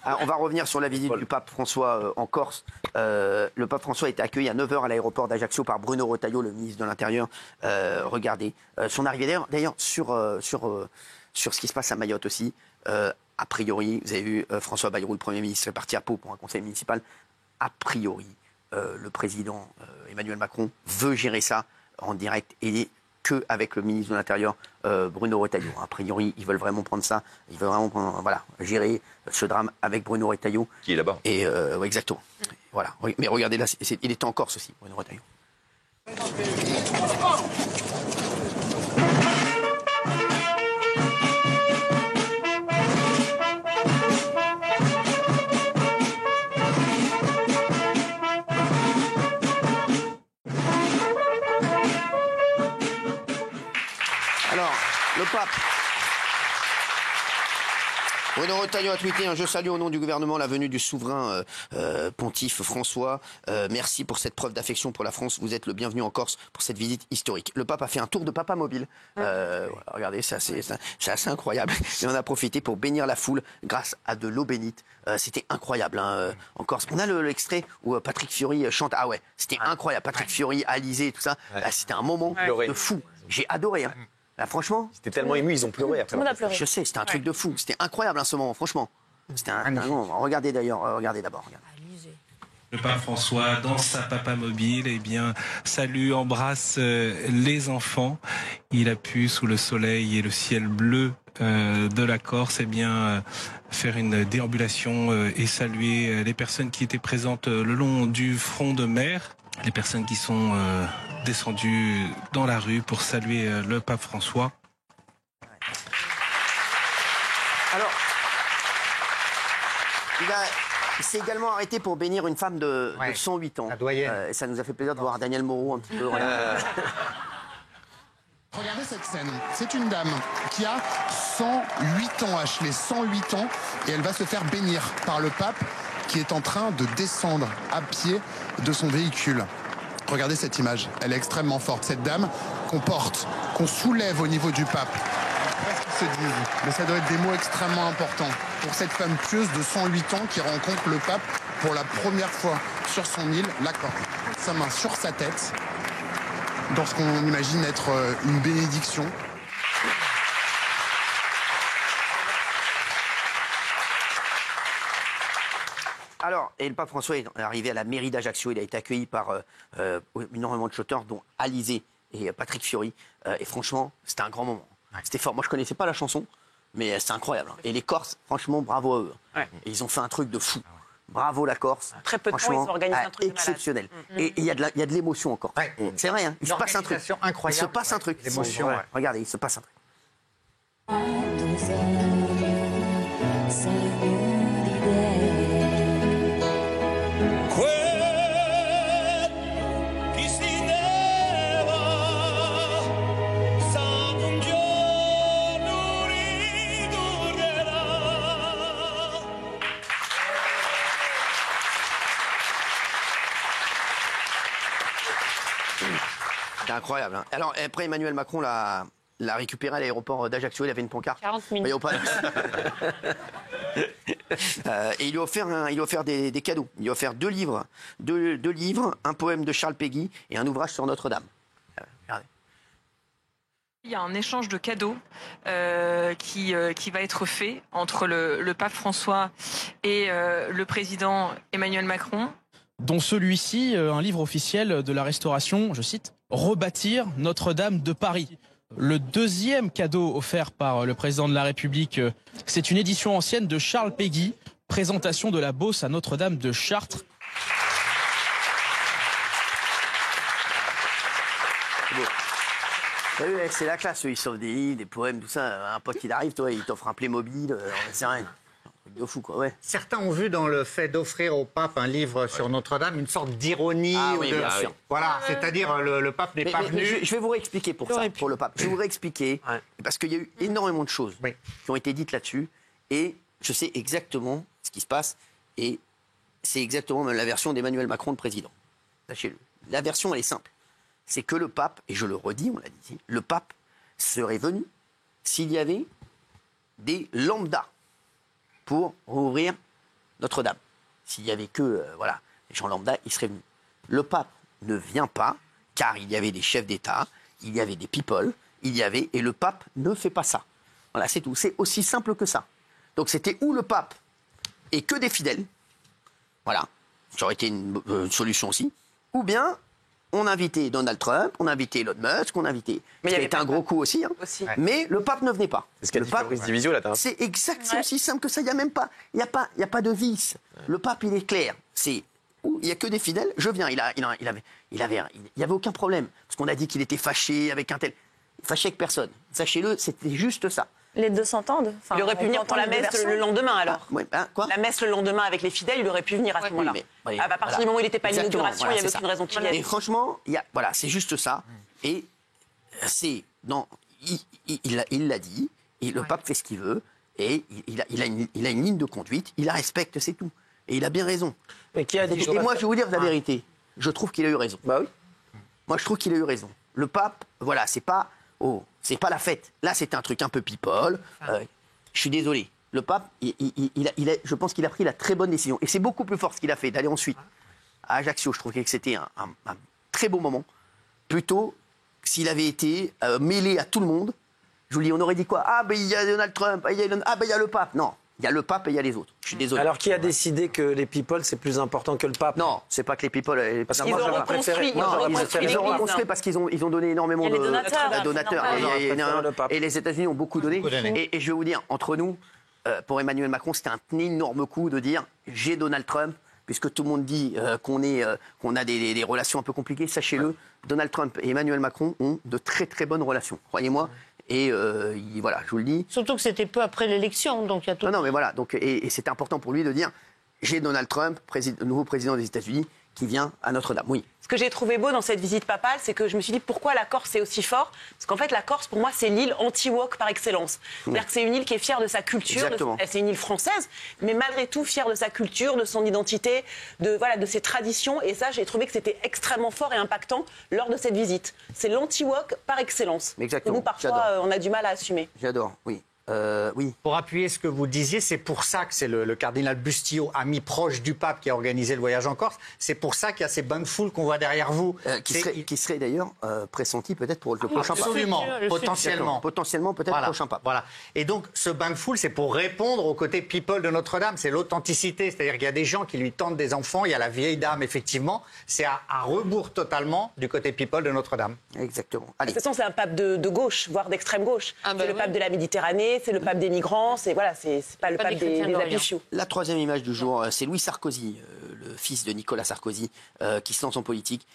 Alors, on va revenir sur la visite du pape François en Corse. Le pape François a été accueilli à 9 h à l'aéroport d'Ajaccio par Bruno Retailleau, le ministre de l'Intérieur. Regardez son arrivée. D'ailleurs, sur ce qui se passe à Mayotte aussi, a priori, vous avez vu François Bayrou, le Premier ministre, est parti à Pau pour un conseil municipal. A priori, le président Emmanuel Macron veut gérer ça en direct et qu'avec le ministre de l'Intérieur, Bruno Retailleau. A priori, ils veulent vraiment prendre ça, ils veulent vraiment gérer ce drame avec Bruno Retailleau. Qui est là-bas. Et ouais, exactement. Voilà. Mais regardez là, il était en Corse aussi, Bruno Retailleau. Alors, le pape. Bruno Retailleau a tweeté « Je salue au nom du gouvernement la venue du souverain pontife François. Merci pour cette preuve d'affection pour la France. Vous êtes le bienvenu en Corse pour cette visite historique. » Le pape a fait un tour de papa mobile. Voilà, regardez, c'est assez incroyable. Et on a profité pour bénir la foule grâce à de l'eau bénite. C'était incroyable en Corse. On a l'extrait où Patrick Fiori chante. Ah ouais, c'était incroyable. Patrick Fiori, Alizé, tout ça. C'était un moment de fou. J'ai adoré. Là, franchement, c'était tellement ému, ils ont pleuré après. Je sais, c'était un truc de fou. C'était incroyable ce moment, franchement. C'était un moment. Regardez d'ailleurs, regardez d'abord. Le pape François, dans sa papa mobile, eh bien, salue, embrasse les enfants. Il a pu, sous le soleil et le ciel bleu de la Corse, eh bien, faire une déambulation et saluer les personnes qui étaient présentes le long du front de mer. Les personnes qui sont descendues dans la rue pour saluer le pape François. Alors, il s'est également arrêté pour bénir une femme de 108 ans. Et ça nous a fait plaisir de voir Daniel Moreau un petit peu. Regardez cette scène. C'est une dame qui a 108 ans, Ashley, 108 ans, et elle va se faire bénir par le pape qui est en train de descendre à pied de son véhicule. Regardez cette image, elle est extrêmement forte. Cette dame qu'on porte, qu'on soulève au niveau du pape. Qu'est-ce qu'ils se disent? Mais ça doit être des mots extrêmement importants pour cette femme pieuse de 108 ans qui rencontre le pape pour la première fois sur son île, la Corse. Sa main sur sa tête, dans ce qu'on imagine être une bénédiction. Alors, et le pape François est arrivé à la mairie d'Ajaccio. Il a été accueilli par énormément de chanteurs, dont Alizé et Patrick Fiori. Et franchement, c'était un grand moment. C'était fort. Moi, je connaissais pas la chanson, mais c'est incroyable. Et les Corses, franchement, bravo à eux. Et ils ont fait un truc de fou. Bravo la Corse. Très peu de temps, ils ont organisé un truc exceptionnel. Et il y a de l'émotion encore. C'est vrai, hein. Il se passe un truc. Il se passe un truc. Regardez, il se passe un truc. C'est incroyable. Hein. Alors, après, Emmanuel Macron l'a récupéré à l'aéroport d'Ajaccio. Il avait une pancarte. 40 minutes. Et il lui a offert des cadeaux. Il lui a offert deux livres, un poème de Charles Péguy et un ouvrage sur Notre-Dame. Regardez. Il y a un échange de cadeaux qui va être fait entre le pape François et le président Emmanuel Macron. Dont celui-ci, un livre officiel de la Restauration, je cite, « Rebâtir Notre-Dame de Paris ». Le deuxième cadeau offert par le président de la République, c'est une édition ancienne de Charles Péguy, présentation de la Beauce à Notre-Dame de Chartres. C'est la classe, ils sauvent des livres, des poèmes, tout ça. Un pote qui arrive, toi, il t'offre un Playmobil, c'est rien. De fou, quoi, ouais. Certains ont vu dans le fait d'offrir au pape un livre sur Notre-Dame une sorte d'ironie. Bien sûr. Voilà, c'est-à-dire le pape n'est pas venu. Je vais vous réexpliquer pour le pape. Je vais vous réexpliquer, parce qu'il y a eu énormément de choses qui ont été dites là-dessus, et je sais exactement ce qui se passe, et c'est exactement la version d'Emmanuel Macron, le président. Sachez-le. La version, elle est simple. C'est que le pape, et je le redis, on l'a dit, le pape serait venu s'il y avait des lambdas pour rouvrir Notre-Dame. S'il y avait que voilà, les gens lambda, ils seraient venus. Le pape ne vient pas, car il y avait des chefs d'État, il y avait des people, et le pape ne fait pas ça. Voilà, c'est tout. C'est aussi simple que ça. Donc c'était ou le pape et que des fidèles, voilà, ça aurait été une solution aussi, ou bien on invitait Donald Trump, on invitait Elon Musk, on invitait... Mais il y avait un gros coup aussi, hein. Mais le pape ne venait pas. C'est ce qu'a dit Fabrice Divisio, là. C'est exact, c'est aussi simple que ça, il n'y a même pas, il y a pas de vice. Le pape, il est clair, il n'y a que des fidèles, je viens, il y avait aucun problème, parce qu'on a dit qu'il était fâché avec un tel... Fâché avec personne, sachez-le, c'était juste ça. Les deux s'entendent. Enfin, il aurait pu venir pour la messe le lendemain, alors. Quoi la messe le lendemain avec les fidèles, il aurait pu venir à ce moment-là. À partir du moment où il n'était pas à l'inauguration, il n'y avait aucune raison qu'il vienne. Et franchement, voilà, c'est juste ça. Et c'est il l'a dit, et le pape fait ce qu'il veut, et il a une ligne de conduite, il la respecte, c'est tout. Et il a bien raison. Mais qui a dit et moi, je vais vous dire la vérité. Je trouve qu'il a eu raison. Bah oui. Moi, je trouve qu'il a eu raison. Le pape, voilà, c'est pas la fête. Là, c'est un truc un peu people. Je suis désolé. Le pape, je pense qu'il a pris la très bonne décision. Et c'est beaucoup plus fort ce qu'il a fait d'aller ensuite à Ajaccio. Je trouvais que c'était un très beau moment. Plutôt s'il avait été mêlé à tout le monde. Je vous dis, on aurait dit quoi? Ah, ben il y a Donald Trump. Ah, ben il y a le pape. Non. Il y a le pape et il y a les autres. Je suis désolé. Alors qui a décidé que les people c'est plus important que le pape? Non, c'est pas que les people. Parce qu'ils ont reconstruit. Ils ont reconstruit parce qu'ils ont donné énormément de donateurs. Et les États-Unis ont beaucoup donné. Et je vais vous dire, entre nous, pour Emmanuel Macron, c'était un énorme coup de dire j'ai Donald Trump, puisque tout le monde dit qu'on a des relations un peu compliquées. Sachez-le, Donald Trump et Emmanuel Macron ont de très très bonnes relations. Croyez-moi. Et voilà, je vous le dis. Surtout que c'était peu après l'élection, donc il y a tout. Non, mais voilà, donc, et c'est important pour lui de dire j'ai Donald Trump, nouveau président des États-Unis, qui vient à Notre-Dame. Oui. Ce que j'ai trouvé beau dans cette visite papale, c'est que je me suis dit pourquoi la Corse est aussi fort. Parce qu'en fait, la Corse, pour moi, c'est l'île anti-woke par excellence. C'est-à-dire que c'est une île qui est fière de sa culture. C'est une île française, mais malgré tout fière de sa culture, de son identité, de ses traditions. Et ça, j'ai trouvé que c'était extrêmement fort et impactant lors de cette visite. C'est l'anti-woke par excellence. Exactement. Que nous, parfois, on a du mal à assumer. J'adore, oui. Oui. Pour appuyer ce que vous disiez, c'est pour ça que c'est le cardinal Bustillo, ami proche du pape, qui a organisé le voyage en Corse. C'est pour ça qu'il y a ces bains de foule qu'on voit derrière vous. Qui serait d'ailleurs pressenti peut-être pour le prochain pape. Absolument, potentiellement. Potentiellement peut-être le prochain pape. Voilà. Et donc ce bain de foule, c'est pour répondre au côté people de Notre-Dame. C'est l'authenticité. C'est-à-dire qu'il y a des gens qui lui tendent des enfants. Il y a la vieille dame, effectivement. C'est à rebours totalement du côté people de Notre-Dame. Exactement. De toute façon, c'est un pape de gauche, voire d'extrême gauche. C'est le pape de la Méditerranée. C'est le pape des migrants, c'est pas le pape des apichous. La troisième image du jour, c'est Louis Sarkozy, le fils de Nicolas Sarkozy, qui se lance en politique.